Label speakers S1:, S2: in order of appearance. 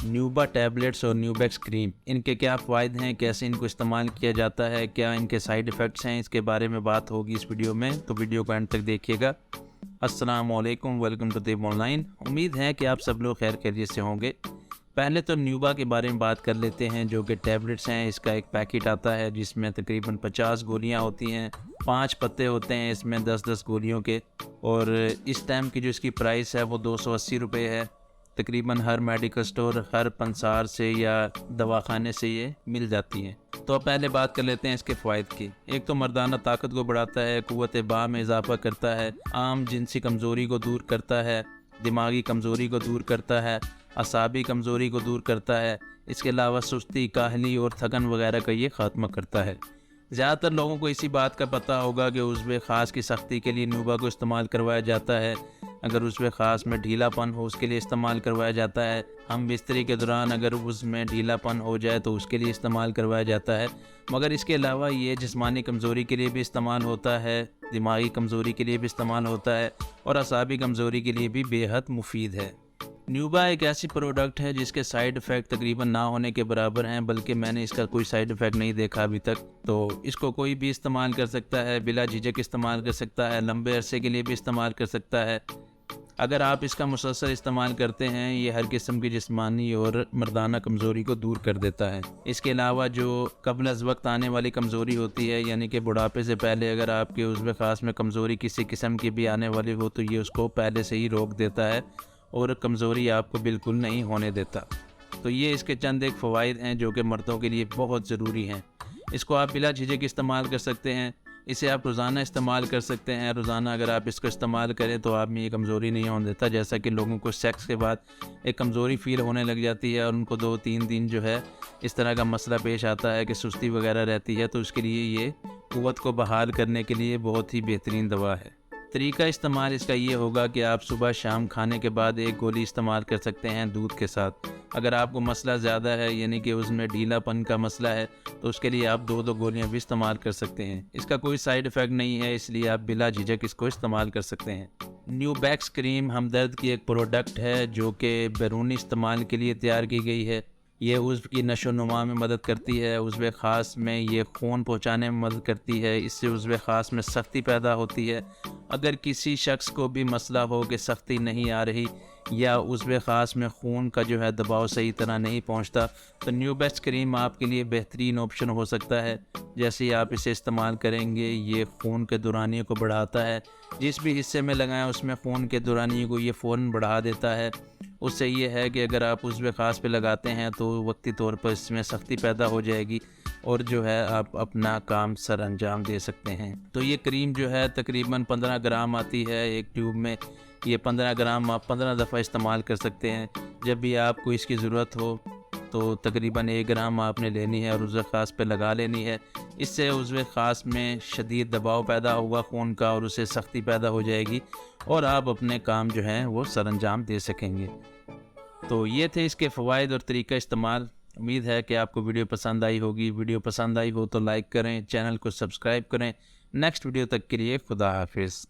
S1: न्यूबा tablets और न्यूबैक्स cream, इनके क्या फ़ायदे हैं, कैसे इनको इस्तेमाल किया जाता है, क्या इनके साइड इफ़ेक्ट्स हैं, इसके बारे में बात होगी इस वीडियो में। तो वीडियो को एंड तक देखिएगा। अस्सलाम वालेकुम, वेलकम टू देब ऑनलाइन। उम्मीद है कि आप सब लोग खैर खैरियत से होंगे। पहले तो न्यूबा के बारे में बात कर लेते हैं, जो कि टैबलेट्स हैं। इसका एक पैकेट आता है जिसमें तकरीबन 50 गोलियाँ होती हैं, 5 पत्ते होते हैं इसमें 10-10 गोलियों के। और इस टाइम की जो इसकी प्राइस है वो 280 रुपये है। तकरीबन हर मेडिकल स्टोर, हर पंसार से या दवाखाने से ये मिल जाती हैं। तो अब पहले बात कर लेते हैं इसके फ़ायदे की। एक तो मर्दाना ताकत को बढ़ाता है, क़ुव्वत बा में इजाफा करता है, आम जिनसी कमज़ोरी को दूर करता है, दिमागी कमज़ोरी को दूर करता है, असाबी कमज़ोरी को दूर करता है। इसके अलावा सुस्ती, काहली और थकन वगैरह का ये ख़ात्मा करता है। ज़्यादातर लोगों को इसी बात का पता होगा कि उज़्व ख़ास की सख्ती के लिए न्यूबा को इस्तेमाल करवाया जाता है। अगर उज़्व ख़ास में ढीलापन हो उसके लिए इस्तेमाल करवाया जाता है। हम बिस्तरी के दौरान अगर उसमें ढीलापन हो जाए तो उसके लिए इस्तेमाल करवाया जाता है। मगर इसके अलावा ये जिस्मानी कमज़ोरी के लिए भी इस्तेमाल होता है, दिमागी कमज़ोरी के लिए भी इस्तेमाल होता है और असाबी कमज़ोरी के लिए भी बेहद मुफीद है। न्यूबा एक ऐसी प्रोडक्ट है जिसके साइड इफ़ेक्ट तकरीबन ना होने के बराबर हैं, बल्कि मैंने इसका कोई साइड इफ़ेक्ट नहीं देखा अभी तक। तो इसको कोई भी इस्तेमाल कर सकता है, बिला झिझक इस्तेमाल कर सकता है, लंबे अरसे के लिए भी इस्तेमाल कर सकता है। अगर आप इसका मुसलसल इस्तेमाल करते हैं, ये हर किस्म की जिस्मानी और मर्दाना कमज़ोरी को दूर कर देता है। इसके अलावा जो कब्ल अज़ वक्त आने वाली कमज़ोरी होती है, यानी कि बुढ़ापे से पहले अगर आपके उज़्व ख़ास में कमज़ोरी किसी किस्म की भी आने वाली हो, तो ये उसको पहले से ही रोक देता है और कमज़ोरी आपको बिल्कुल नहीं होने देता। तो ये इसके चंद एक फ़वाइद हैं जो कि मर्दों के लिए बहुत ज़रूरी हैं। इसको आप बिला झिझक इस्तेमाल कर सकते हैं। इसे आप रोज़ाना इस्तेमाल कर सकते हैं। रोज़ाना अगर आप इसको इस्तेमाल करें तो आप में ये कमज़ोरी नहीं होने देता। जैसा कि लोगों को सेक्स के बाद एक कमज़ोरी फ़ील होने लग जाती है और उनको 2-3 दिन जो है इस तरह का मसला पेश आता है कि सुस्ती वगैरह रहती है, तो उसके लिए ये क़ुव्वत को बहाल करने के लिए बहुत ही बेहतरीन दवा है। तरीका इस्तेमाल इसका ये होगा कि आप सुबह शाम खाने के बाद एक गोली इस्तेमाल कर सकते हैं दूध के साथ। अगर आपको मसला ज़्यादा है, यानी कि उसमें ढीलापन का मसला है, तो उसके लिए आप 2-2 गोलियां भी इस्तेमाल कर सकते हैं। इसका कोई साइड इफ़ेक्ट नहीं है, इसलिए आप बिला झिझक इसको इस्तेमाल कर सकते हैं। न्यूबैक्स क्रीम हमदर्द की एक प्रोडक्ट है जो कि बैरूनी इस्तेमाल के लिए तैयार की गई है। ये उज़्व की नशो-नुमा में मदद करती है, उज़्व ख़ास में ये खून पहुँचाने में मदद करती है। इससे उज़्व ख़ास में सख्ती पैदा होती है। अगर किसी शख्स को भी मसला हो कि सख्ती नहीं आ रही या उज़्व ख़ास में खून का जो है दबाव सही तरह नहीं पहुंचता, तो न्यूबैक्स क्रीम आपके लिए बेहतरीन ऑप्शन हो सकता है। जैसे ही आप इसे इस्तेमाल करेंगे, ये खून के दौरानियों को बढ़ाता है। जिस भी हिस्से में लगाएं उसमें खून के दौरानियों को ये फ़ौरन बढ़ा देता है। उससे ये है कि अगर आप उज़्व ख़ास पे लगाते हैं तो वक्ती तौर पर इसमें सख्ती पैदा हो जाएगी और जो है आप अपना काम सर अंजाम दे सकते हैं। तो ये क्रीम जो है तकरीबन 15 ग्राम आती है एक ट्यूब में। ये 15 ग्राम आप 15 दफ़ा इस्तेमाल कर सकते हैं। जब भी आपको इसकी ज़रूरत हो तो तकरीबन 1 ग्राम आपने लेनी है और उज़्व ख़ास पे लगा लेनी है। इससे उज़्व ख़ास में शदीद दबाव पैदा होगा खून का और उससे सख्ती पैदा हो जाएगी और आप अपने काम जो हैं वो सर अंजाम दे सकेंगे। तो ये थे इसके फ़वाइद और तरीका इस्तेमाल। उम्मीद है कि आपको वीडियो पसंद आई होगी। वीडियो पसंद आई हो तो लाइक करें, चैनल को सब्सक्राइब करें। नेक्स्ट वीडियो तक के लिए खुदा हाफिज़।